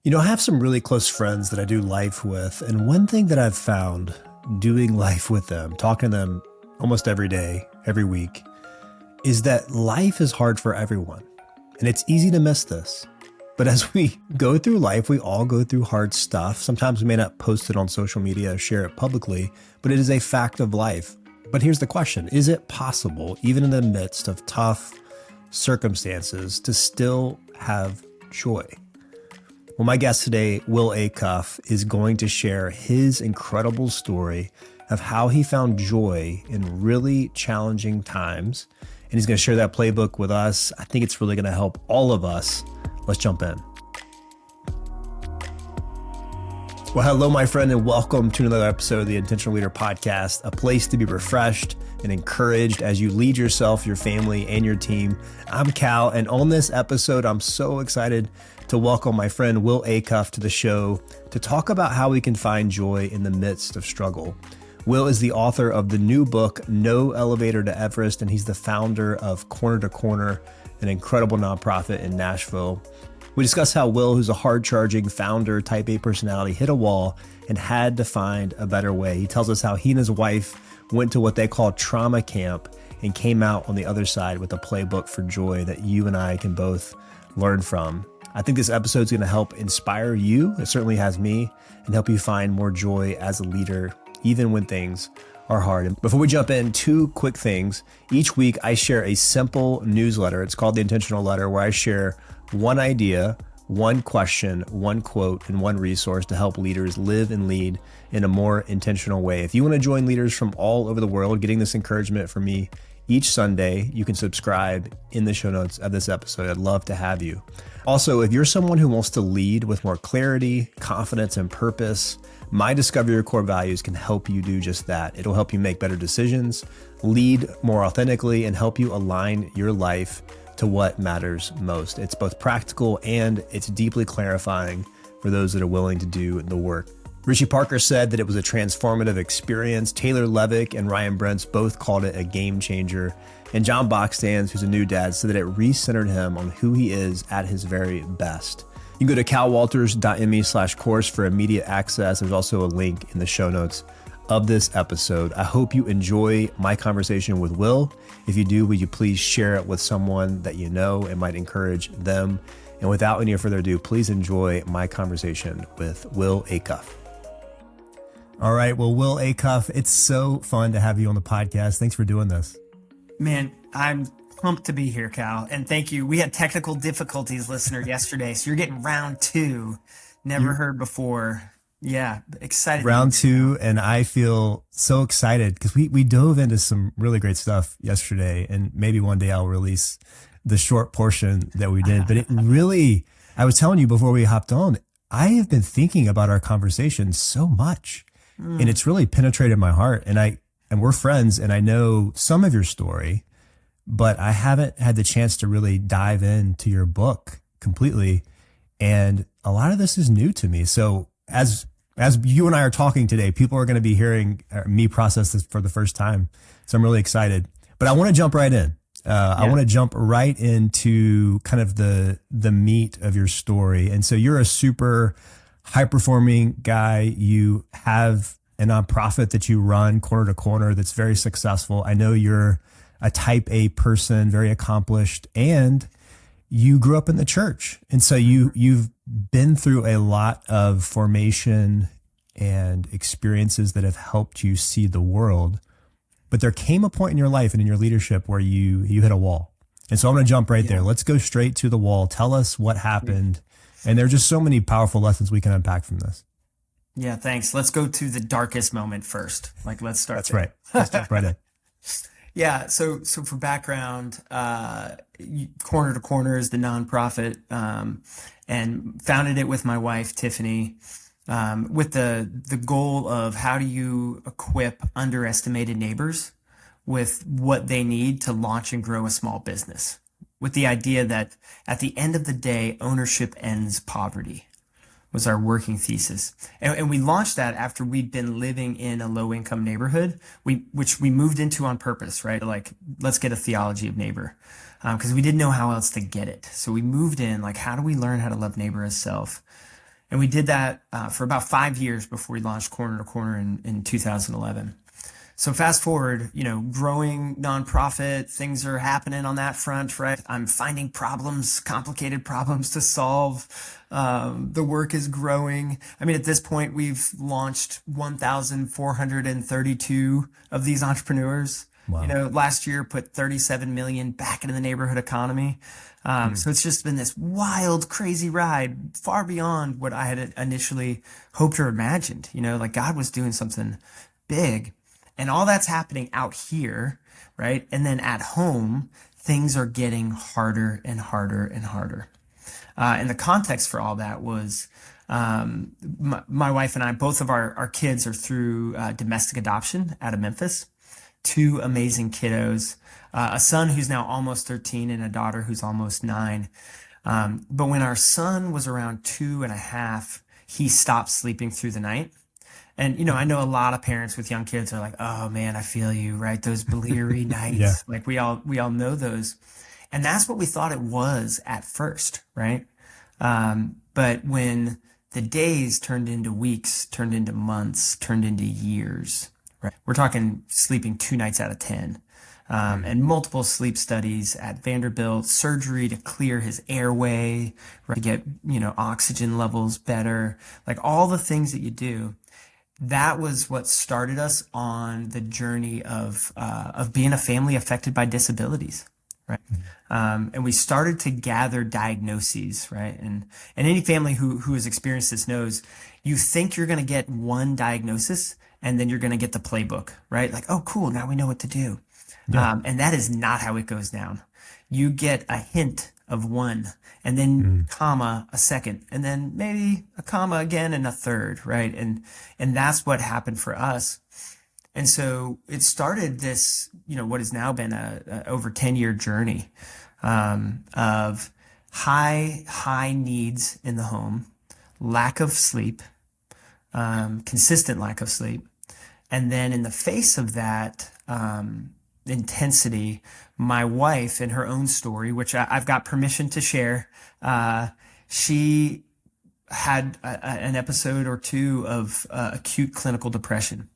I have some really close friends that I do life with. And one thing that I've found doing life with them, talking to them almost every day, every week, is that life is hard for everyone. And it's easy to miss this. But as we go through life, we all go through hard stuff. Sometimes we may not post it on social media or share it publicly, but it is a fact of life. But here's the question. Is it possible, even in the midst of tough circumstances, to still have joy? Well, my guest today, Will Acuff, is going to share his incredible story of how he found joy in really challenging times. And he's going to share that playbook with us. I think it's really going to help all of us. Let's jump in. Well, hello, my friend, and welcome to another episode of the Intentional Leader Podcast, a place to be refreshed and encouraged as you lead yourself, your family, and your team. I'm Cal, and on this episode, I'm so excited to welcome my friend Will Acuff to the show to talk about how we can find joy in the midst of struggle. Will is the author of the new book, No Elevator to Everest, and he's the founder of Corner to Corner, an incredible nonprofit in Nashville. We discuss how Will, who's a hard-charging founder, type A personality, hit a wall and had to find a better way. He tells us how he and his wife went to what they call trauma camp and came out on the other side with a playbook for joy that you and I can both learn from. I think this episode is going to help inspire you. It certainly has me, and help you find more joy as a leader, even when things are hard. And before we jump in, two quick things. Each week, I share a simple newsletter. It's called the Intentional Letter, where I share one idea, one question, one quote, and one resource to help leaders live and lead in a more intentional way. If you want to join leaders from all over the world getting this encouragement from me each Sunday, you can subscribe in the show notes of this episode. I'd love to have you. Also, if you're someone who wants to lead with more clarity, confidence, and purpose, my Discover Your Core Values can help you do just that. It'll help you make better decisions, lead more authentically, and help you align your life to what matters most. It's both practical and it's deeply clarifying for those that are willing to do the work. Richie Parker said that it was a transformative experience. Taylor Levick and Ryan Brentz both called it a game changer. And John Boxstans, who's a new dad, said that it recentered him on who he is at his very best. You can go to calwalters.me/course for immediate access. There's also a link in the show notes of this episode. I hope you enjoy my conversation with Will. If you do, would you please share it with someone that you know and might encourage them? And without any further ado, please enjoy my conversation with Will Acuff. All right. Well, Will Acuff, it's so fun to have you on the podcast. Thanks for doing this. Man, I'm pumped to be here, Cal. And thank you. We had technical difficulties, listener, yesterday. So you're getting round two. Never heard before. Yeah, excited. Round two, and I feel so excited because we dove into some really great stuff yesterday, and maybe one day I'll release the short portion that we did. But it really, I was telling you before we hopped on, I have been thinking about our conversation so much, and it's really penetrated my heart. And we're friends, and I know some of your story, but I haven't had the chance to really dive into your book completely. And a lot of this is new to me. So as you and I are talking today, people are going to be hearing me process this for the first time. So I'm really excited, but I want to jump right in. I want to jump right into kind of the meat of your story. And so you're a super high performing guy. You have a nonprofit that you run, Corner to Corner, that's very successful. I know you're a type A person, very accomplished, and you grew up in the church. And so you've been through a lot of formation and experiences that have helped you see the world. But there came a point in your life and in your leadership where you hit a wall. And so I'm going to jump right there. Let's go straight to the wall. Tell us what happened. And there are just so many powerful lessons we can unpack from this. Yeah, thanks. Let's go to the darkest moment first. Let's start That's there. right. Let's jump right in. Yeah. So for background, Corner to Corner is the nonprofit, and founded it with my wife, Tiffany, with the goal of how do you equip underestimated neighbors with what they need to launch and grow a small business, with the idea that at the end of the day, ownership ends poverty. Was our working thesis. And we launched that after we'd been living in a low income neighborhood, which we moved into on purpose, right? Like, let's get a theology of neighbor. Because we didn't know how else to get it. So we moved in, like, how do we learn how to love neighbor as self? And we did that for about 5 years before we launched Corner to Corner in 2011. So fast forward, growing nonprofit, things are happening on that front, right? I'm finding problems, complicated problems to solve. The work is growing. I mean, at this point, we've launched 1,432 of these entrepreneurs. Wow. Last year put 37 million back into the neighborhood economy. So it's just been this wild, crazy ride, far beyond what I had initially hoped or imagined. Like God was doing something big. And all that's happening out here, right? And then at home, things are getting harder and harder and harder. And the context for all that was my wife and I, both of our kids are through domestic adoption out of Memphis. Two amazing kiddos, a son who's now almost 13 and a daughter who's almost 9. But when our son was around 2.5, he stopped sleeping through the night. And, I know a lot of parents with young kids are like, oh man, I feel you, right? Those bleary nights, Yeah. like we all know those. And that's what we thought it was at first, right? But when the days turned into weeks, turned into months, turned into years, right? We're talking sleeping 2 nights out of 10. And multiple sleep studies at Vanderbilt, surgery to clear his airway, right, to get, oxygen levels better, like all the things that you do. That was what started us on the journey of being a family affected by disabilities, right? And we started to gather diagnoses, right? And any family who has experienced this knows you think you're going to get one diagnosis and then you're going to get the playbook, right? Like, oh, cool, now we know what to do. Yeah. And that is not how it goes down. You get a hint of one, and then comma a second, and then maybe a comma again and a third, right? And that's what happened for us. And so it started this, what has now been a over 10-year journey of high needs in the home, lack of sleep, consistent lack of sleep, and then in the face of that intensity, my wife, in her own story, which I've got permission to share, she had an episode or two of acute clinical depression,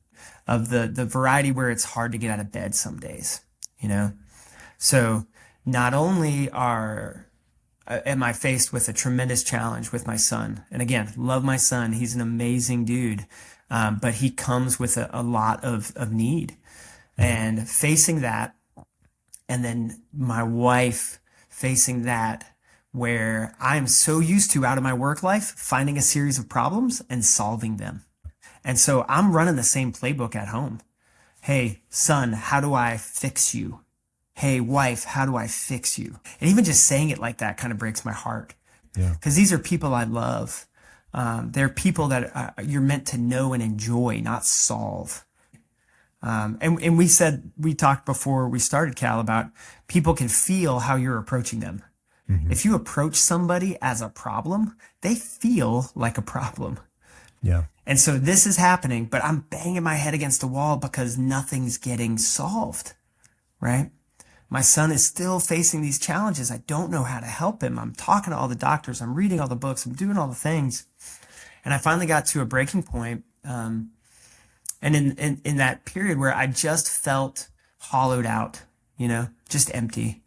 of the variety where it's hard to get out of bed some days, So not only am I faced with a tremendous challenge with my son, and again, love my son, he's an amazing dude, but he comes with a lot of need. And facing that, and then my wife facing that, where I'm so used to out of my work life, finding a series of problems and solving them. And so I'm running the same playbook at home. Hey, son, how do I fix you? Hey, wife, how do I fix you? And even just saying it like that kind of breaks my heart. Yeah. Because these are people I love. They're people that you're meant to know and enjoy, not solve. And we talked before we started, Cal, about people can feel how you're approaching them. Mm-hmm. If you approach somebody as a problem, they feel like a problem. Yeah. And so this is happening, but I'm banging my head against the wall because nothing's getting solved, right? My son is still facing these challenges. I don't know how to help him. I'm talking to all the doctors. I'm reading all the books. I'm doing all the things. And I finally got to a breaking point. And in that period where I just felt hollowed out, just empty,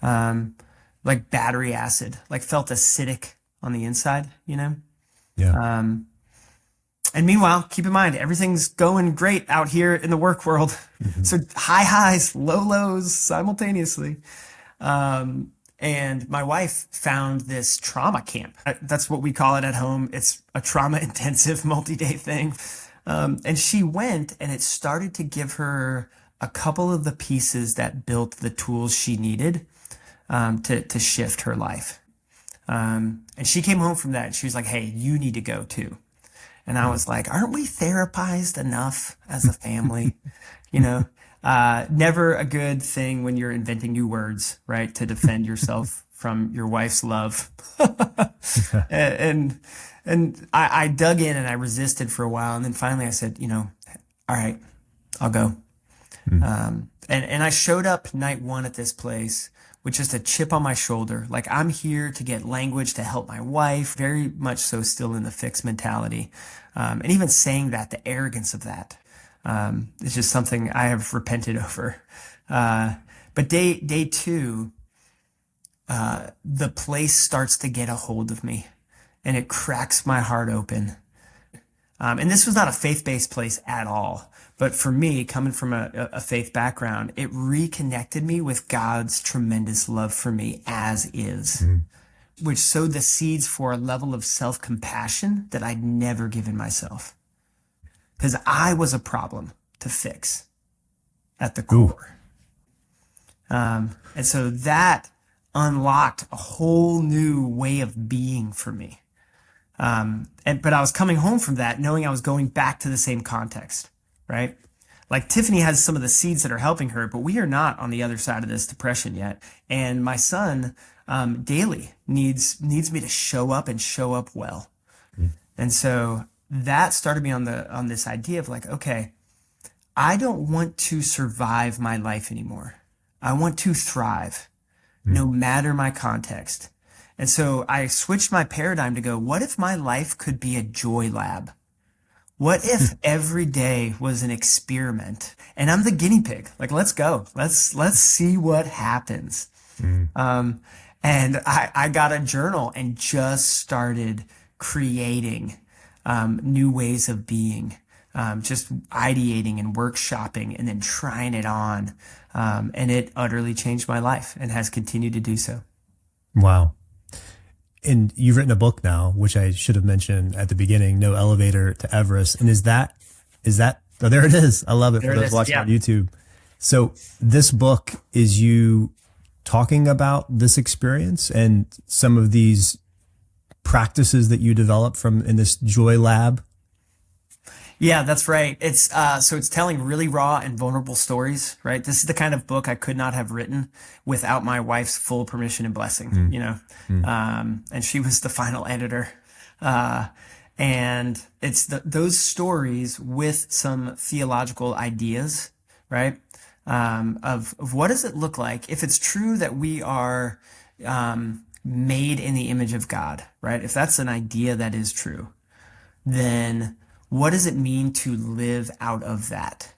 like battery acid, like felt acidic on the inside, Yeah. And meanwhile, keep in mind, everything's going great out here in the work world. Mm-hmm. So high highs, low lows simultaneously. And my wife found this trauma camp. That's what we call it at home. It's a trauma intensive multi-day thing. And she went, and it started to give her a couple of the pieces that built the tools she needed to shift her life. And she came home from that, and she was like, hey, you need to go too. And I was like, aren't we therapized enough as a family? Never a good thing when you're inventing new words, right, to defend yourself from your wife's love. And I dug in and I resisted for a while. And then finally I said, all right, I'll go. And I showed up night one at this place with just a chip on my shoulder. Like I'm here to get language to help my wife, very much so still in the fixed mentality. And even saying that, the arrogance of that, is just something I have repented over. But day two, the place starts to get a hold of me and it cracks my heart open. And this was not a faith-based place at all. But for me, coming from a faith background, it reconnected me with God's tremendous love for me as is, which sowed the seeds for a level of self-compassion that I'd never given myself. Because I was a problem to fix at the core. And so that unlocked a whole new way of being for me. But I was coming home from that knowing I was going back to the same context, right? Like Tiffany has some of the seeds that are helping her, but we are not on the other side of this depression yet. And my son daily needs me to show up and show up well. And so that started me on this idea of like, okay, I don't want to survive my life anymore. I want to thrive, no matter my context. And so I switched my paradigm to go, what if my life could be a joy lab? What if every day was an experiment and I'm the guinea pig? Like, let's go. Let's see what happens. And I got a journal and just started creating new ways of being, just ideating and workshopping and then trying it on. And it utterly changed my life and has continued to do so. Wow. And you've written a book now, which I should have mentioned at the beginning, No Elevator to Everest. And is that, oh, there it is. I love it for those watching on YouTube. So this book is you talking about this experience and some of these practices that you developed from in this joy lab. Yeah, that's right. It's so it's telling really raw and vulnerable stories, right? This is the kind of book I could not have written without my wife's full permission and blessing, and she was the final editor. And it's those stories with some theological ideas, right? Of what does it look like if it's true that we are made in the image of God, right? If that's an idea that is true, then what does it mean to live out of that?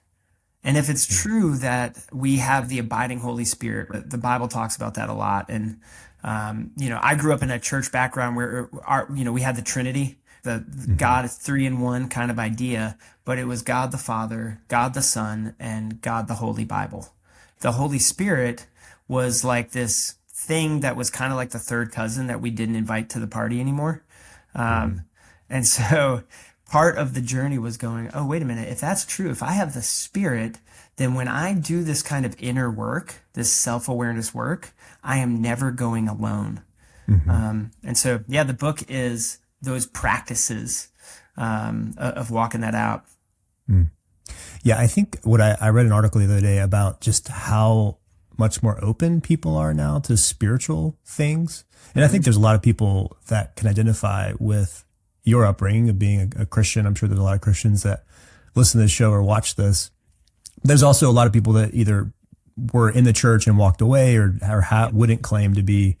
And if it's true that we have the abiding Holy Spirit, the Bible talks about that a lot. And, I grew up in a church background where we had the Trinity, the God is 3 in 1 kind of idea, but it was God the Father, God the Son, and God the Holy Bible. The Holy Spirit was like this thing that was kind of like the third cousin that we didn't invite to the party anymore. And so part of the journey was going, oh, wait a minute. If that's true, if I have the Spirit, then when I do this kind of inner work, this self-awareness work, I am never going alone. And so, yeah, the book is those practices of walking that out. Yeah, I think what I read an article the other day about just how much more open people are now to spiritual things. And I think there's a lot of people that can identify with your upbringing of being a Christian. I'm sure there's a lot of Christians that listen to this show or watch this. There's also a lot of people that either were in the church and walked away or wouldn't claim to be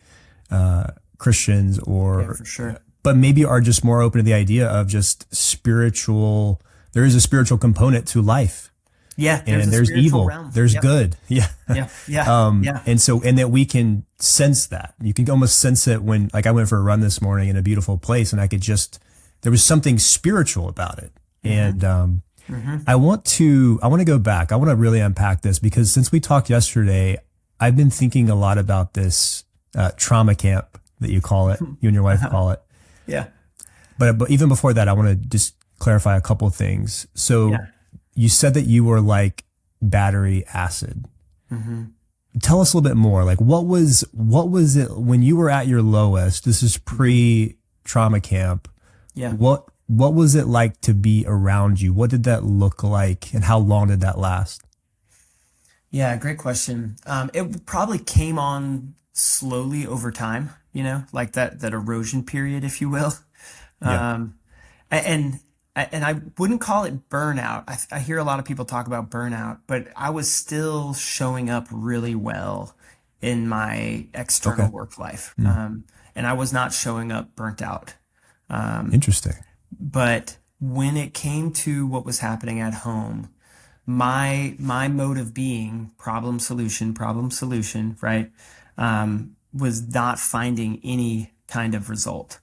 Christians Yeah, for sure. but maybe are just more open to the idea of just spiritual. There is a spiritual component to life. Yeah. And there's evil. Realm. There's good. Yeah. Yeah. And that we can sense that. You can almost sense it when, like, I went for a run this morning in a beautiful place and I could there was something spiritual about it. And, I want to go back. I want to really unpack this because since we talked yesterday, I've been thinking a lot about this, trauma camp that you call it, you and your wife call it. Yeah. But even before that, I want to just clarify a couple of things. So you said that you were like battery acid. Tell us a little bit more. Like, what was it when you were at your lowest? This is pre-trauma camp. Yeah. What was it like to be around you? What did that look like, and how long did that last? Yeah, great question. It probably came on slowly over time, like that erosion period, if you will. Yeah. And I wouldn't call it burnout. I hear a lot of people talk about burnout, but I was still showing up really well in my external work life. And I was not showing up burnt out. Interesting. But when it came to what was happening at home, my mode of being, problem solution, right, was not finding any kind of result.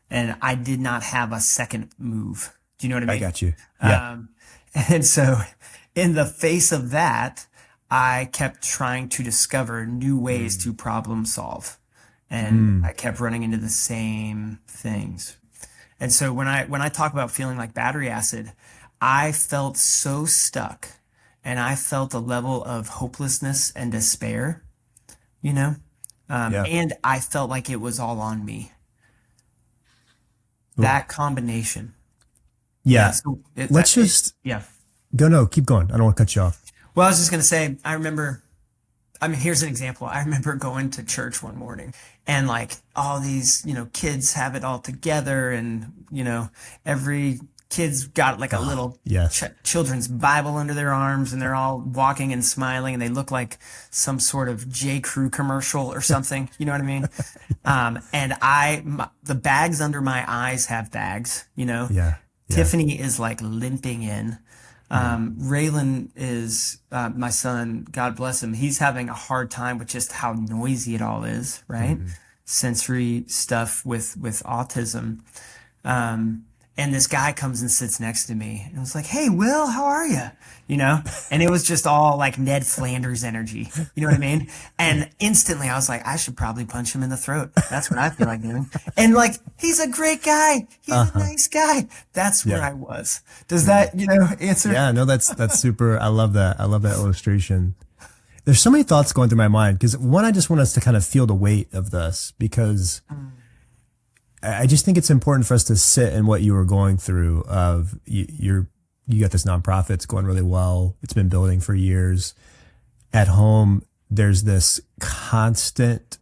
And I did not have a second move. Do you know what I mean? I got you. Yeah. And so in the face of that, I kept trying to discover new ways to problem solve. And I kept running into the same things. And so when I talk about feeling like battery acid, I felt so stuck, and I felt a level of hopelessness and despair, you know? And I felt like it was all on me. That combination. Yeah. So Let's just go. No, keep going. I don't want to cut you off. Well, I was just going to say, here's an example. I remember going to church one morning, and like all these, kids have it all together, and, every kid's got like a little children's Bible under their arms, and they're all walking and smiling, and they look like some sort of J. Crew commercial or something. You know what I mean? And the bags under my eyes have bags, Tiffany is like limping in. Raylan is, my son, God bless him. He's having a hard time with just how noisy it all is, right? Sensory stuff with autism. And this guy comes and sits next to me and was like, "Hey, Will, how are you?" And it was just all like Ned Flanders energy. You know what I mean? And instantly I was like, I should probably punch him in the throat. That's what I feel like doing. And like, he's a great guy. He's a nice guy. That's where I was. Does that, answer? Yeah, no, that's super. I love that. I love that illustration. There's so many thoughts going through my mind, because one, I just want us to kind of feel the weight of this, because I just think it's important for us to sit in what you were going through. Of you got this nonprofit, it's going really well. It's been building for years. At home, there's this constant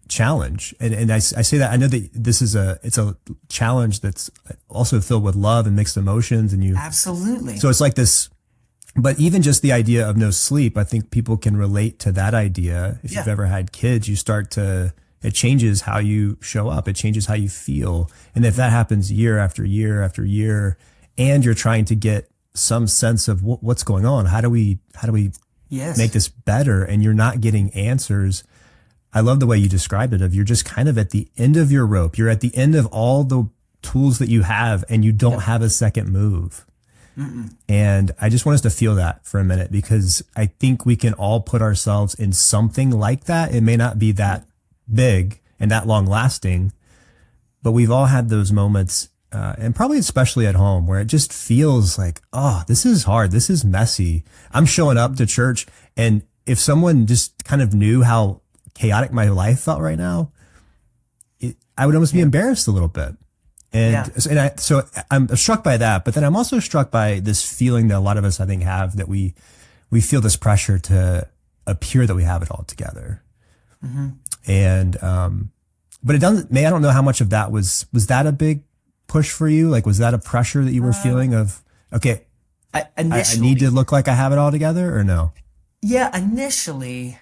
challenge, and I say that I know that this is it's a challenge that's also filled with love and mixed emotions, and you absolutely. So it's like this. But even just the idea of no sleep, I think people can relate to that idea. If you've ever had kids, it changes how you show up. It changes how you feel. And if that happens year after year after year, and you're trying to get some sense of what's going on, how do we make this better? And you're not getting answers. I love the way you described it, of you're just kind of at the end of your rope. You're at the end of all the tools that you have, and you don't have a second move. And I just want us to feel that for a minute, because I think we can all put ourselves in something like that. It may not be that big and that long lasting, but we've all had those moments, and probably especially at home, where it just feels like, oh, this is hard. This is messy. I'm showing up to church, and if someone just kind of knew how chaotic my life felt right now, I would almost be embarrassed a little bit. So I'm struck by that, but then I'm also struck by this feeling that a lot of us, I think, have, that we feel this pressure to appear that we have it all together. And, but it doesn't, I don't know how much of that was that a big push for you? Like, was that a pressure that you were feeling of, okay, I need to look like I have it all together, or no? Yeah, initially,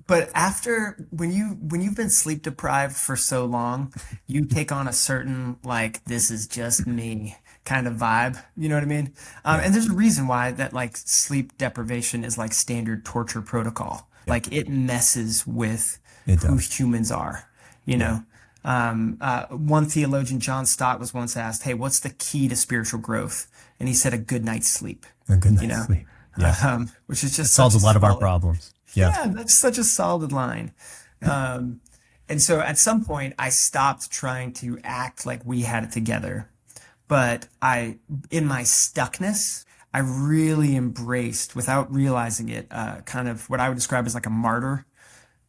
but after, when you've been sleep deprived for so long, you take on a certain, like, this is just me kind of vibe. You know what I mean? And there's a reason why that, like, sleep deprivation is like standard torture protocol. Like, it messes with who humans are, you know? One theologian, John Stott, was once asked, "Hey, what's the key to spiritual growth?" And he said, "A good night's sleep." A good night's sleep. Yeah. Which is just solves a lot of our problems. Yeah, that's such a solid line. And so at some point I stopped trying to act like we had it together. But in my stuckness, I really embraced, without realizing it, kind of what I would describe as like a martyr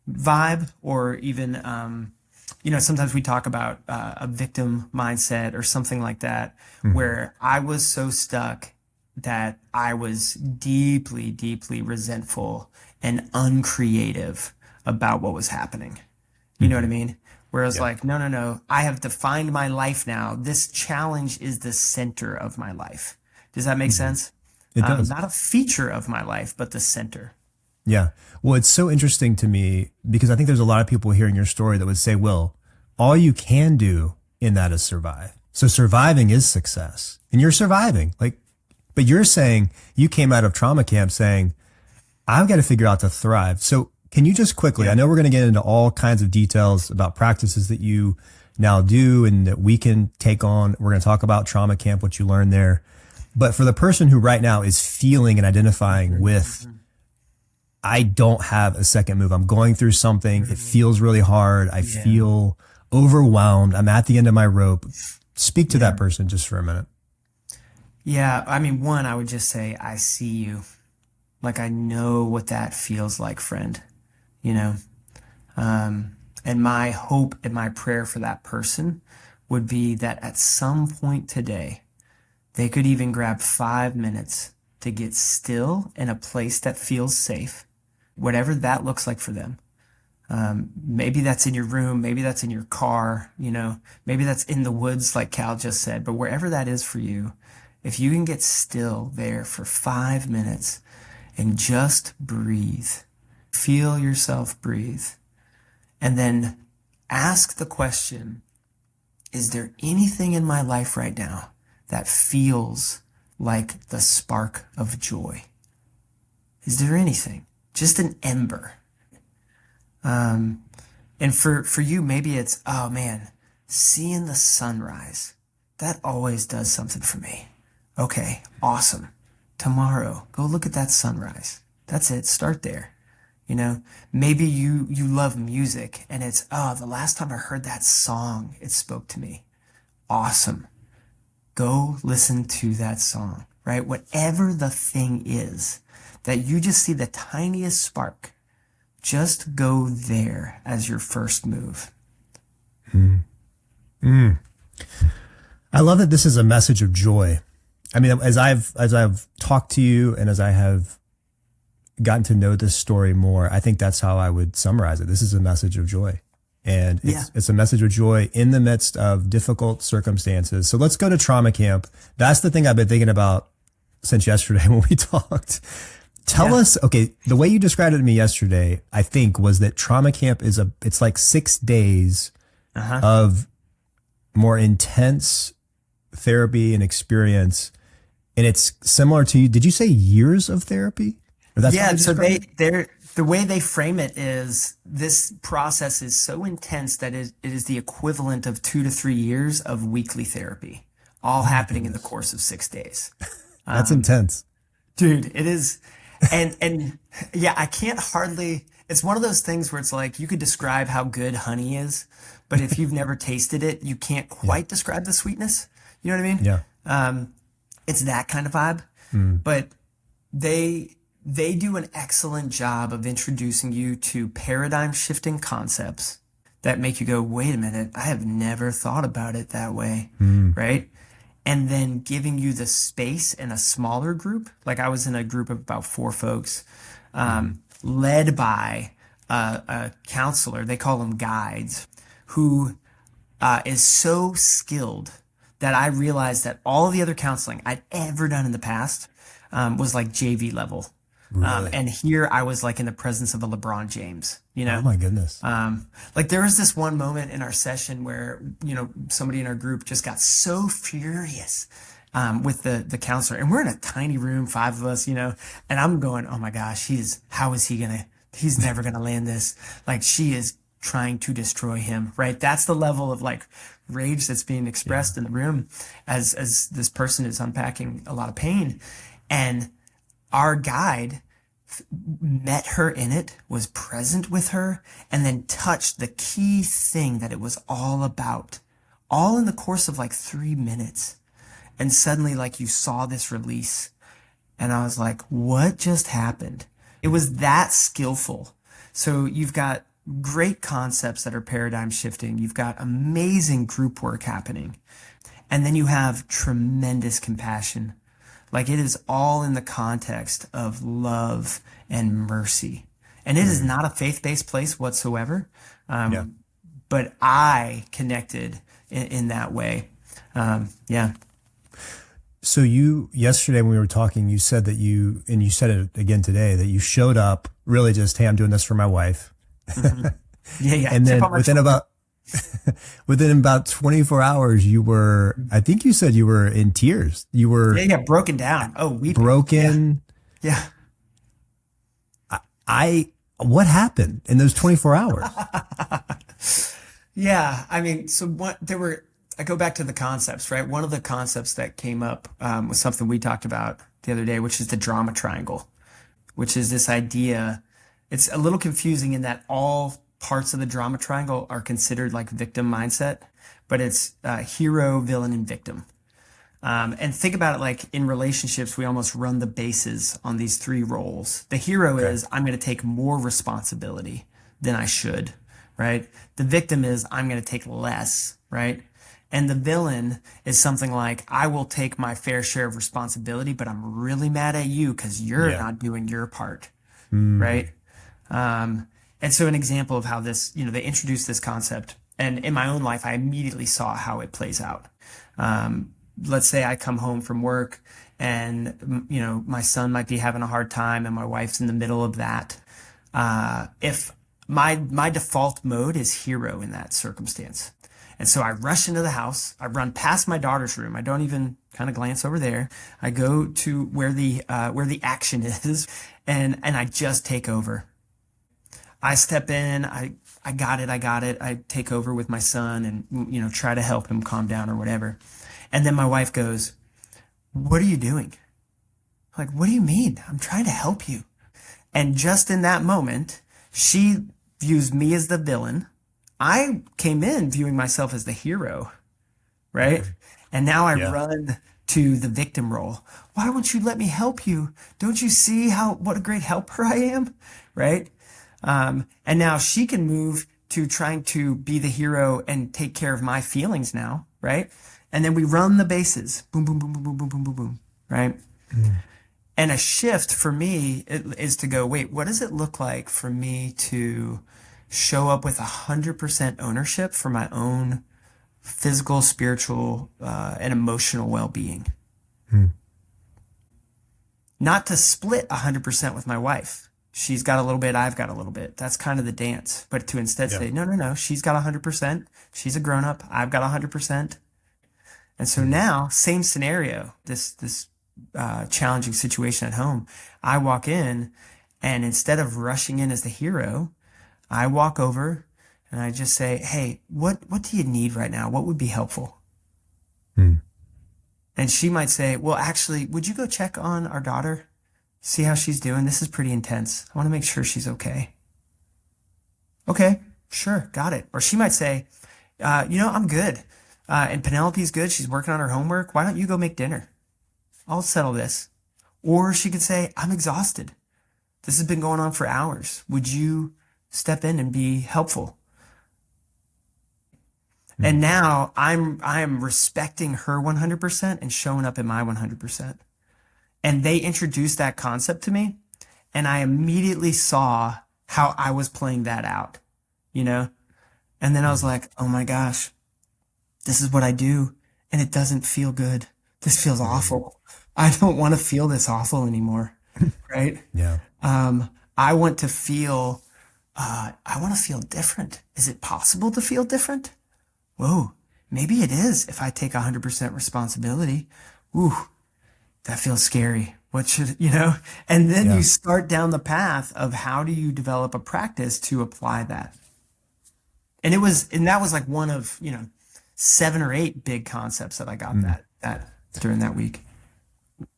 vibe, or even, sometimes we talk about a victim mindset or something like that, where I was so stuck that I was deeply, deeply resentful and uncreative about what was happening. You know what I mean? Whereas like, no, I have defined my life now. This challenge is the center of my life. Does that make sense? It does. Not a feature of my life, but the center. Yeah. Well, it's so interesting to me because I think there's a lot of people hearing your story that would say, Will, all you can do in that is survive. So surviving is success and you're surviving. Like, but you're saying you came out of trauma camp saying, I've got to figure out to thrive. So can you just quickly, I know we're going to get into all kinds of details about practices that you now do and that we can take on. We're going to talk about trauma camp, what you learned there. But for the person who right now is feeling and identifying with, I don't have a second move. I'm going through something. It feels really hard. I feel overwhelmed. I'm at the end of my rope. Speak to that person just for a minute. Yeah. I mean, one, I would just say, I see you. Like, I know what that feels like, friend, you know? And my hope and my prayer for that person would be that at some point today, they could even grab 5 minutes to get still in a place that feels safe, whatever that looks like for them. Maybe that's in your room, maybe that's in your car, you know, maybe that's in the woods, like Cal just said, but wherever that is for you, if you can get still there for 5 minutes and just breathe, feel yourself breathe, and then ask the question, is there anything in my life right now that feels like the spark of joy? Is there anything? Just an ember. And for you, maybe it's, oh man, seeing the sunrise. That always does something for me. Okay, awesome. Tomorrow, go look at that sunrise. That's it. Start there. You know, maybe you love music and it's, oh, the last time I heard that song, it spoke to me. Awesome. Go listen to that song, right? Whatever the thing is that you just see the tiniest spark, just go there as your first move. I love that this is a message of joy. I mean, as I've talked to you and as I have gotten to know this story more, I think that's how I would summarize it. This is a message of joy. And it's a message of joy in the midst of difficult circumstances. So let's go to trauma camp. That's the thing I've been thinking about since yesterday when we talked. Tell us, okay, the way you described it to me yesterday, I think, was that trauma camp it's like 6 days of more intense therapy and experience. And it's similar to, did you say years of therapy? So the way they frame it is this process is so intense that it is the equivalent of 2 to 3 years of weekly therapy, all happening in the course of 6 days. That's intense. Dude, it is. And yeah, I can't hardly, it's one of those things where it's like you could describe how good honey is, but if you've never tasted it, you can't quite describe the sweetness. You know what I mean? Yeah. It's that kind of vibe, but they do an excellent job of introducing you to paradigm shifting concepts that make you go, wait a minute, I have never thought about it that way. Right. And then giving you the space in a smaller group. Like I was in a group of about 4 folks, led by a counselor. They call them guides, who is so skilled that I realized that all the other counseling I'd ever done in the past was like JV level. Really? And here I was like in the presence of a LeBron James, you know? Oh my goodness. Like there was this one moment in our session where, you know, somebody in our group just got so furious with the counselor, and we're in a tiny room, 5 of us, you know, and I'm going, oh my gosh, he's never gonna land this. Like she is trying to destroy him, right? That's the level of like rage that's being expressed in the room as this person is unpacking a lot of pain. And our guide met her in it, was present with her, and then touched the key thing that it was all about, all in the course of like 3 minutes. And suddenly like you saw this release, and I was like, what just happened? It was that skillful. So you've got great concepts that are paradigm shifting. You've got amazing group work happening. And then you have tremendous compassion. Like it is all in the context of love and mercy. And it is not a faith-based place whatsoever. But I connected in that way. So you, yesterday when we were talking, you said that and you said it again today, that you showed up really just, hey, I'm doing this for my wife. Hmm. Yeah, yeah. And Tip then on my shoulder. within about 24 hours, I think you said you were in tears. You Yeah, were yeah. Broken down. Oh, weeping. Yeah, broken. yeah. What happened in those 24 hours? Yeah, I mean, so what there were, I go back to the concepts, right? One of the concepts that came up was something we talked about the other day, which is the drama triangle, which is this idea. It's a little confusing in that all parts of the drama triangle are considered like victim mindset, but it's hero, villain, and victim. And think about it like in relationships, we almost run the bases on these three roles. The hero Okay. is, I'm going to take more responsibility than I should, right? The victim is, I'm going to take less, right? And the villain is something like, I will take my fair share of responsibility, but I'm really mad at you because you're Yeah. not doing your part, Mm, right? And so an example of how this, they introduced this concept, and in my own life, I immediately saw how it plays out. Let's say I come home from work and, my son might be having a hard time and my wife's in the middle of that. If my default mode is hero in that circumstance. And so I rush into the house. I run past my daughter's room. I don't even kind of glance over there. I go to where the action is, and I just take over. I step in. I got it. I got it. I take over with my son and try to help him calm down or whatever. And then my wife goes, "What are you doing?" I'm like, "What do you mean? I'm trying to help you." And just in that moment, she views me as the villain. I came in viewing myself as the hero, right? And now I yeah. run to the victim role. Why won't you let me help you? Don't you see what a great helper I am? Right? And now she can move to trying to be the hero and take care of my feelings now, right? And then we run the bases. Boom, boom, boom, boom, boom, boom, boom, boom, boom, right? Mm, And a shift for me is to go, wait, what does it look like for me to show up with 100% ownership for my own physical, spiritual, and emotional well-being? mm, Not to split 100% with my wife. She's got a little bit, I've got a little bit. That's kind of the dance. But to instead yeah. say, no, no, no, she's got 100%. She's a grown-up. I've got 100%. And so Mm, now, same scenario, this challenging situation at home. I walk in, and instead of rushing in as the hero, I walk over and I just say, "Hey, what do you need right now? What would be helpful?" mm, And she might say, "Well, actually, would you go check on our daughter? See how she's doing? This is pretty intense. I want to make sure she's okay." Okay, sure, got it. Or she might say, I'm good. And Penelope's good. She's working on her homework. Why don't you go make dinner? I'll settle this. Or she could say, I'm exhausted. This has been going on for hours. Would you step in and be helpful? And mm. now I'm respecting her 100% and showing up in my 100%. And they introduced that concept to me, and I immediately saw how I was playing that out, you know? And then I was like, oh my gosh, this is what I do, and it doesn't feel good. This feels Mm, awful. I don't want to feel this awful anymore, right? yeah. I want to feel, I want to feel different. Is it possible to feel different? Whoa, maybe it is if I take 100% responsibility. Ooh, that feels scary. What should, And then you Yeah. start down the path of how do you develop a practice to apply that? And that was like one of, 7 or 8 big concepts that I got Mm. that during that week.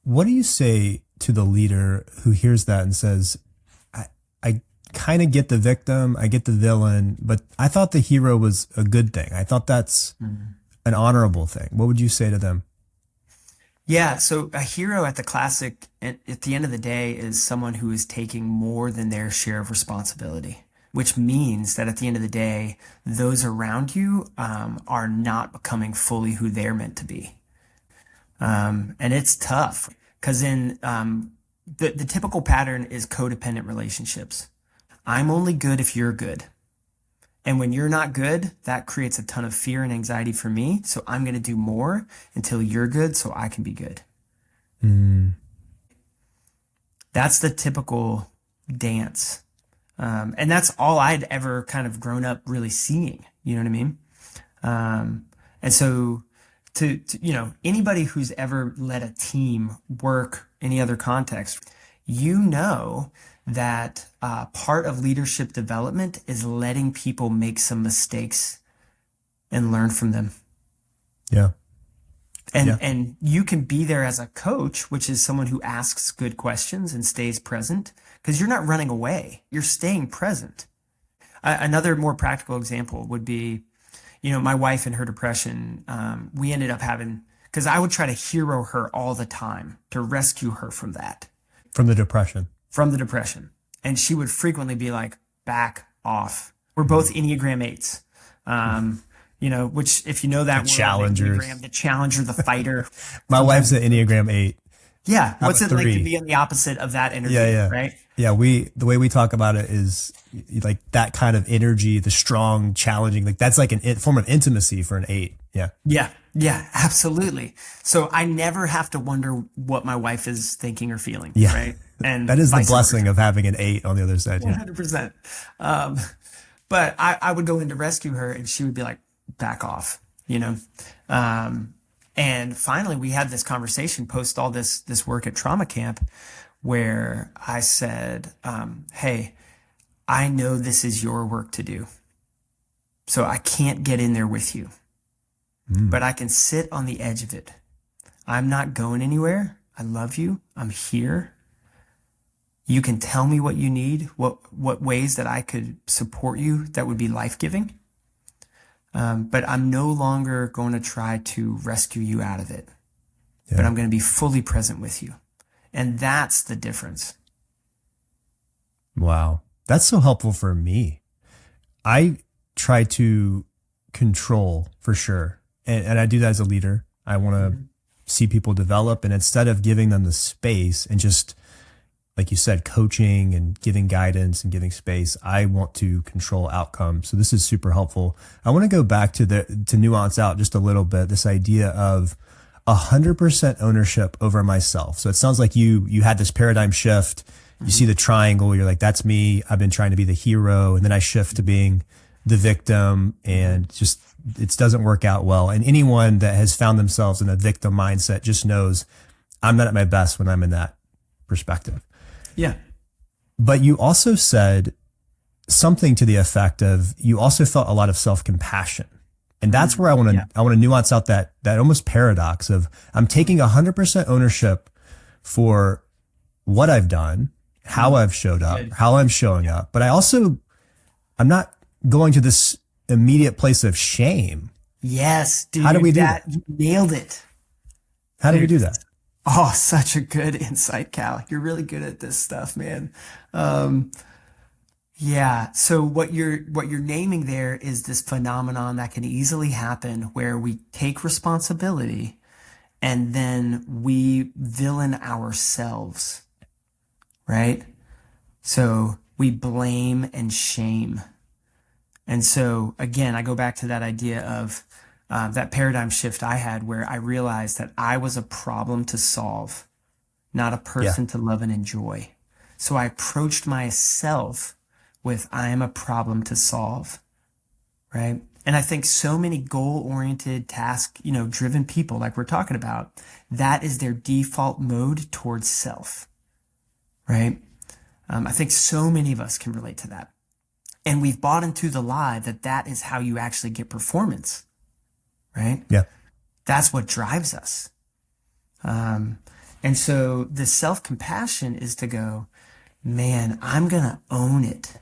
What do you say to the leader who hears that and says, I kind of get the victim, I get the villain, but I thought the hero was a good thing. I thought that's an honorable thing. What would you say to them? Yeah, so a hero at the end of the day is someone who is taking more than their share of responsibility, which means that at the end of the day, those around you are not becoming fully who they're meant to be. And it's tough because the typical pattern is codependent relationships. I'm only good if you're good. And when you're not good, that creates a ton of fear and anxiety for me. So I'm going to do more until you're good so I can be good. Mm. That's the typical dance. And that's all I'd ever kind of grown up really seeing. You know what I mean? And so anybody who's ever led a team work any other context, that part of leadership development is letting people make some mistakes and learn from them. Yeah. And you can be there as a coach, which is someone who asks good questions and stays present, because you're not running away. You're staying present. Another more practical example would be, my wife in her depression, we ended up having, because I would try to hero her all the time to rescue her from that. From the depression. And she would frequently be like, back off. We're both Enneagram 8s. Which if you know that word, challengers. The challenger, the fighter. My wife's an Enneagram 8. Yeah. I'm What's a it like 3. to be on the opposite of that energy? Yeah. Right? Yeah. The way we talk about it is like that kind of energy, the strong, challenging, like that's like a form of intimacy for an 8. Yeah. Yeah, absolutely. So I never have to wonder what my wife is thinking or feeling. Yeah. Right. And that is the blessing of having an 8 on the other side. 100%. But I would go in to rescue her and she would be like, back off, and finally we had this conversation post all this work at trauma camp where I said, hey, I know this is your work to do. So I can't get in there with you, but I can sit on the edge of it. I'm not going anywhere. I love you. I'm here. You can tell me what you need, what ways that I could support you that would be life-giving. But I'm no longer going to try to rescue you out of it, but I'm going to be fully present with you. And that's the difference. Wow. That's so helpful for me. I try to control for sure. And I do that as a leader. I want to see people develop. And instead of giving them the space and just, like you said, coaching and giving guidance and giving space, I want to control outcomes. So this is super helpful. I want to go back to nuance out just a little bit, this idea of 100% ownership over myself. So it sounds like you had this paradigm shift. You see the triangle. You're like, that's me. I've been trying to be the hero. And then I shift to being the victim and just, it doesn't work out well. And anyone that has found themselves in a victim mindset just knows I'm not at my best when I'm in that perspective. Yeah. But you also said something to the effect of you also felt a lot of self-compassion. And that's where I want to nuance out that almost paradox of I'm taking 100% ownership for what I've done, how I've showed up, how I'm showing up. But I'm not going to this immediate place of shame. Yes, dude. How do we do that? You nailed it. How do we do that? Oh, such a good insight, Cal. You're really good at this stuff, man. Yeah. So what you're naming there is this phenomenon that can easily happen where we take responsibility and then we villain ourselves, right? So we blame and shame. And so again, I go back to that idea of that paradigm shift I had where I realized that I was a problem to solve, not a person to love and enjoy. So I approached myself with I am a problem to solve, right? And I think so many goal-oriented, task-driven people like we're talking about, that is their default mode towards self, right? I think so many of us can relate to that. And we've bought into the lie that that is how you actually get performance. Right? Yeah. That's what drives us. And so the self-compassion is to go, man, I'm going to own it.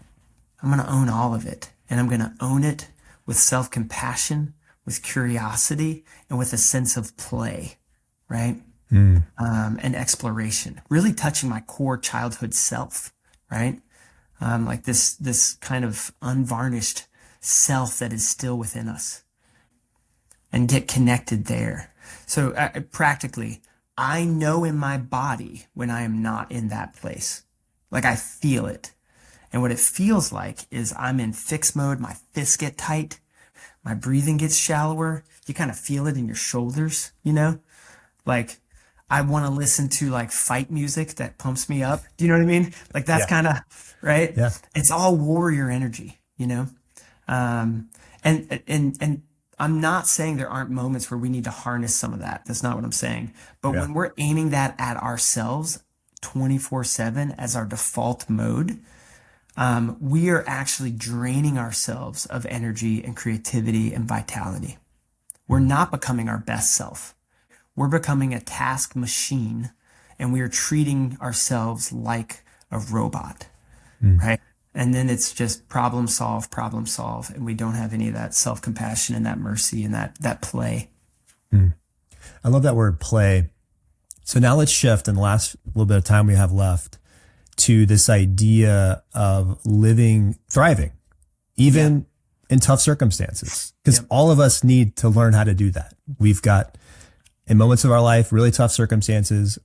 I'm going to own all of it. And I'm going to own it with self-compassion, with curiosity, and with a sense of play, right? And exploration, really touching my core childhood self, right? Like this kind of unvarnished self that is still within us. And get connected there. So practically, I know in my body when I am not in that place. Like I feel it. And what it feels like is I'm in fixed mode. My fists get tight. My breathing gets shallower. You kind of feel it in your shoulders, Like I want to listen to like fight music that pumps me up. Do you know what I mean? Like that's Yeah. kind of right. Yeah. It's all warrior energy, you know? Um, and I'm not saying there aren't moments where we need to harness some of that. That's not what I'm saying. But Yeah. when we're aiming that at ourselves 24/7 as our default mode, we are actually draining ourselves of energy and creativity and vitality. We're not becoming our best self. We're becoming a task machine, and we are treating ourselves like a robot, right? And then it's just problem solve, and we don't have any of that self-compassion and that mercy and that play. I love that word play. So now let's shift in the last little bit of time we have left to this idea of thriving, even in tough circumstances, because all of us need to learn how to do that. We've got, in moments of our life, really tough circumstances.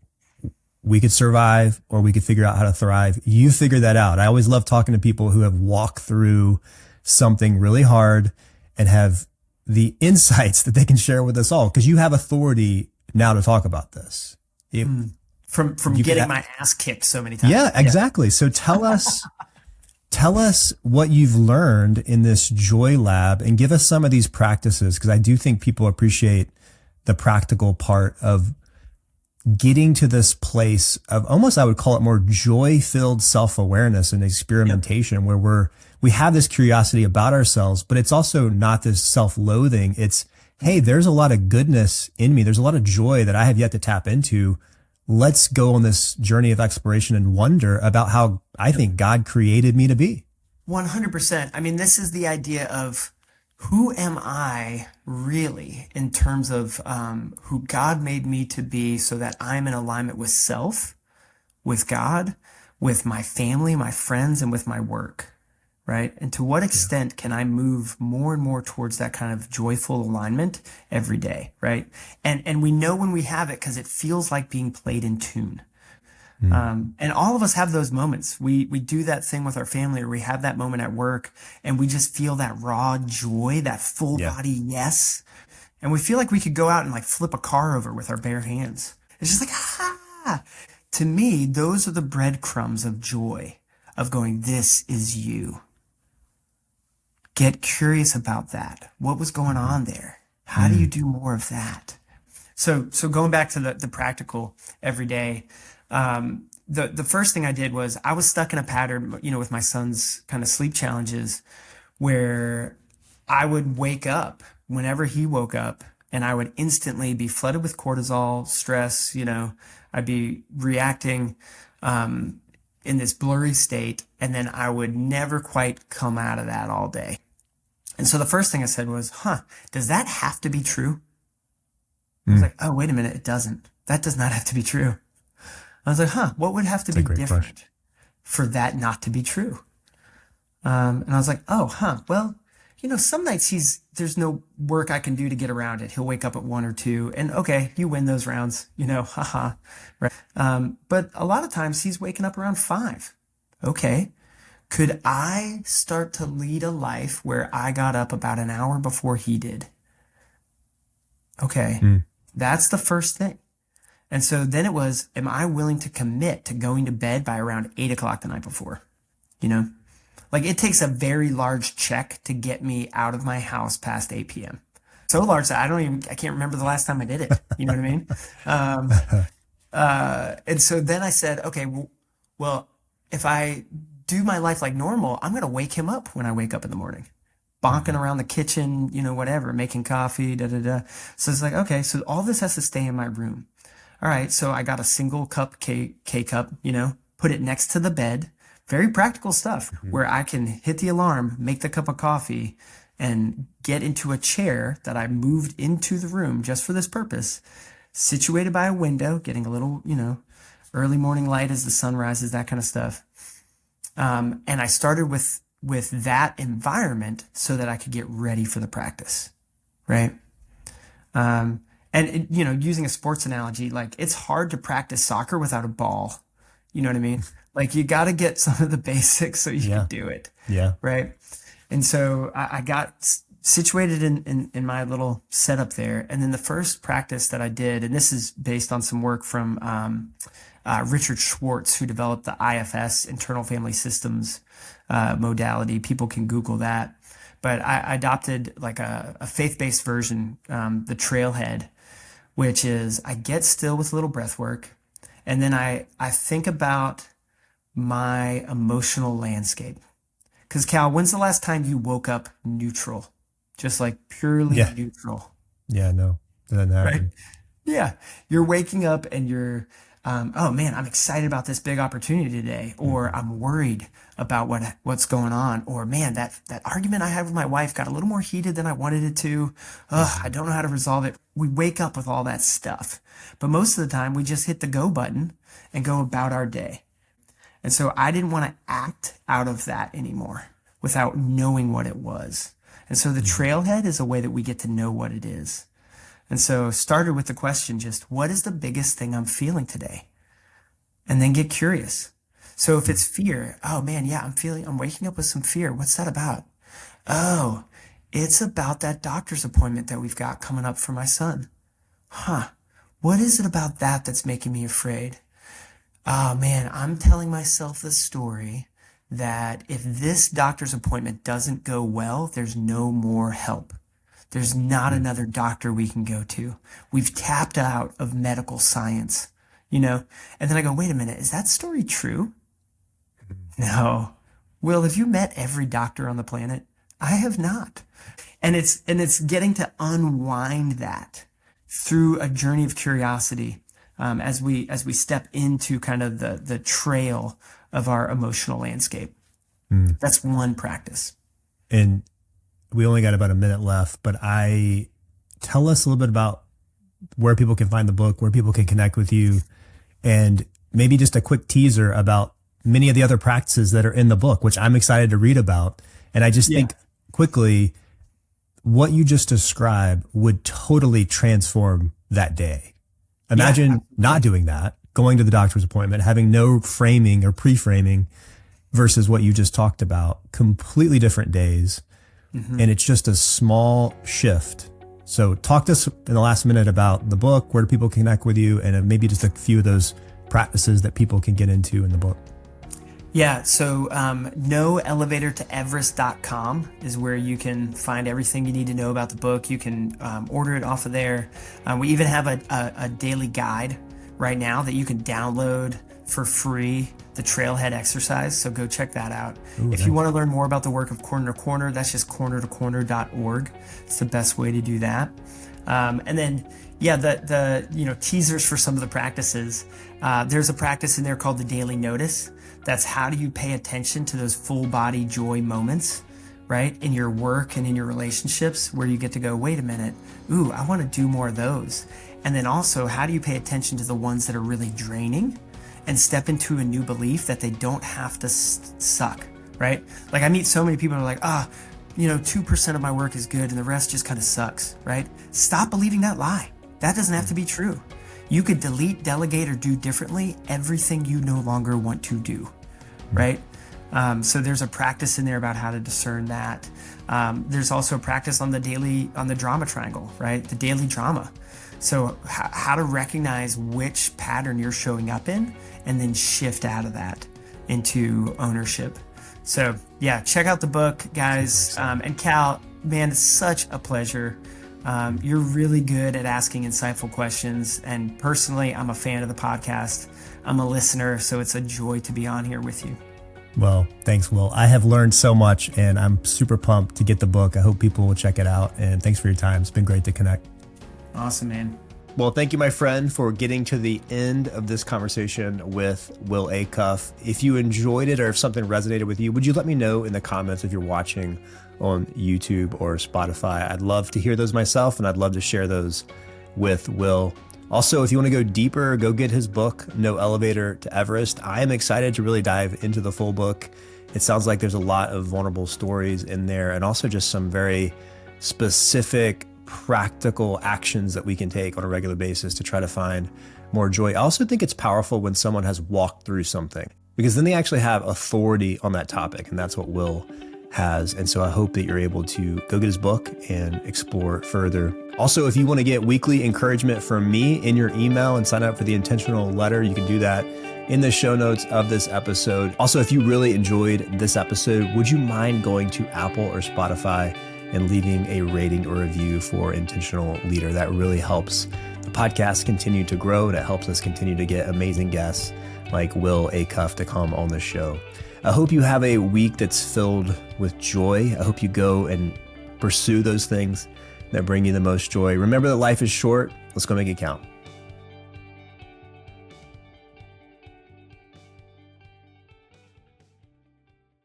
We could survive or we could figure out how to thrive. You figure that out. I always love talking to people who have walked through something really hard and have the insights that they can share with us all, because you have authority now to talk about this. From getting my ass kicked so many times. Yeah, exactly. So tell us what you've learned in this Joy Lab and give us some of these practices, because I do think people appreciate the practical part of getting to this place of almost, I would call it more joy-filled self-awareness and experimentation, where we have this curiosity about ourselves, but it's also not this self-loathing. It's, hey, there's a lot of goodness in me. There's a lot of joy that I have yet to tap into. Let's go on this journey of exploration and wonder about how I think God created me to be. 100%. I mean, this is the idea of who am I really in terms of who God made me to be, so that I'm in alignment with self, with God, with my family, my friends, and with my work, right? And to what extent can I move more and more towards that kind of joyful alignment every day, right? And we know when we have it because it feels like being played in tune. And all of us have those moments. We do that thing with our family, or we have that moment at work, and we just feel that raw joy, that full body yes. And we feel like we could go out and like flip a car over with our bare hands. It's just like, ah. To me, those are the breadcrumbs of joy, of going, this is you. Get curious about that. What was going on there? How do you do more of that? So going back to the practical every day, the first thing I did was I was stuck in a pattern, with my son's kind of sleep challenges, where I would wake up whenever he woke up, and I would instantly be flooded with cortisol, stress, I'd be reacting, in this blurry state, and then I would never quite come out of that all day. And so the first thing I said was, does that have to be true? I was like, oh, wait a minute, it doesn't. That does not have to be true. I was like, what would have to be different for that not to be true? And I was like, well, some nights there's no work I can do to get around it. He'll wake up at 1 or 2, and okay, you win those rounds, right? But a lot of times he's waking up around 5. Okay. Could I start to lead a life where I got up about an hour before he did? Okay. That's the first thing. And so then it was, am I willing to commit to going to bed by around 8 o'clock the night before? Like it takes a very large check to get me out of my house past 8 p.m. So large that I can't remember the last time I did it. You know what I mean? And so then I said, okay, well, if I do my life like normal, I'm going to wake him up when I wake up in the morning, bonking around the kitchen, whatever, making coffee, So it's like, okay, so all this has to stay in my room. All right, so I got a single cup K cup, put it next to the bed. Very practical stuff where I can hit the alarm, make the cup of coffee, and get into a chair that I moved into the room just for this purpose, situated by a window, getting a little, early morning light as the sun rises, that kind of stuff. And I started with that environment so that I could get ready for the practice, right? And using a sports analogy, like it's hard to practice soccer without a ball. You know what I mean? Like you got to get some of the basics so you can do it. Yeah. Right. And so I got situated in my little setup there. And then the first practice that I did, and this is based on some work from Richard Schwartz, who developed the IFS, Internal Family Systems modality. People can Google that. But I adopted like a faith-based version, the Trailhead, which is I get still with a little breath work. And then I think about my emotional landscape. Because Cal, when's the last time you woke up neutral? Just like purely neutral. Yeah, no, doesn't happen. Right? Yeah. You're waking up and you're, oh man, I'm excited about this big opportunity today. Or I'm worried about what's going on. Or man, that argument I had with my wife got a little more heated than I wanted it to. I don't know how to resolve it. We wake up with all that stuff. But most of the time we just hit the go button and go about our day. And so I didn't want to act out of that anymore without knowing what it was. And so the trailhead is a way that we get to know what it is. And so started with the question, just what is the biggest thing I'm feeling today? And then get curious. So if it's fear, oh man, yeah, I'm waking up with some fear. What's that about? Oh, it's about that doctor's appointment that we've got coming up for my son. What is it about that that's making me afraid? Oh man, I'm telling myself the story that if this doctor's appointment doesn't go well, there's no more help. There's not another doctor we can go to. We've tapped out of medical science, And then I go, wait a minute, is that story true? No. Will, have you met every doctor on the planet? I have not. And it's getting to unwind that through a journey of curiosity as we step into kind of the trail of our emotional landscape. That's one practice. And we only got about a minute left, but tell us a little bit about where people can find the book, where people can connect with you, and maybe just a quick teaser about many of the other practices that are in the book, which I'm excited to read about. And I just think quickly, what you just described would totally transform that day. Imagine not doing that, going to the doctor's appointment, having no framing or pre-framing versus what you just talked about, completely different days. And it's just a small shift. So talk to us in the last minute about the book, where people connect with you, and maybe just a few of those practices that people can get into in the book. Yeah, so noelevatortoeverest.com is where you can find everything you need to know about the book. You can order it off of there. We even have a daily guide right now that you can download for free, the Trailhead exercise. So go check that out. If you want to learn more about the work of Corner to Corner, that's just cornertocorner.org. It's the best way to do that. And then, the teasers for some of the practices. There's a practice in there called the Daily Notice. That's how do you pay attention to those full body joy moments, right? In your work and in your relationships, where you get to go, wait a minute, I want to do more of those. And then also, how do you pay attention to the ones that are really draining and step into a new belief that they don't have to suck, right? Like I meet so many people who are like, 2% of my work is good and the rest just kind of sucks, right? Stop believing that lie. That doesn't have to be true. You could delete, delegate, or do differently everything you no longer want to do, right? So there's a practice in there about how to discern that. There's also a practice on the drama triangle, right? The daily drama. So how to recognize which pattern you're showing up in and then shift out of that into ownership. So yeah, check out the book, guys. And Cal, man, it's such a pleasure. You're really good at asking insightful questions. And personally, I'm a fan of the podcast. I'm a listener, so it's a joy to be on here with you. Well, thanks, Will. I have learned so much and I'm super pumped to get the book. I hope people will check it out. And thanks for your time. It's been great to connect. Awesome, man. Well, thank you, my friend, for getting to the end of this conversation with Will Acuff. If you enjoyed it or if something resonated with you, would you let me know in the comments if you're watching on YouTube or Spotify? I'd love to hear those myself, and I'd love to share those with Will. Also, if you want to go deeper, go get his book, No Elevator to Everest. I am excited to really dive into the full book. It sounds like there's a lot of vulnerable stories in there and also just some very specific practical actions that we can take on a regular basis to try to find more joy. I also think it's powerful when someone has walked through something, because then they actually have authority on that topic. And that's what Will has. And so I hope that you're able to go get his book and explore further. Also, if you want to get weekly encouragement from me in your email and sign up for the intentional letter, you can do that in the show notes of this episode. Also, if you really enjoyed this episode, would you mind going to Apple or Spotify and leaving a rating or review for Intentional Leader? That really helps the podcast continue to grow, and it helps us continue to get amazing guests like Will Acuff to come on the show. I hope you have a week that's filled with joy. I hope you go and pursue those things that bring you the most joy. Remember that life is short. Let's go make it count.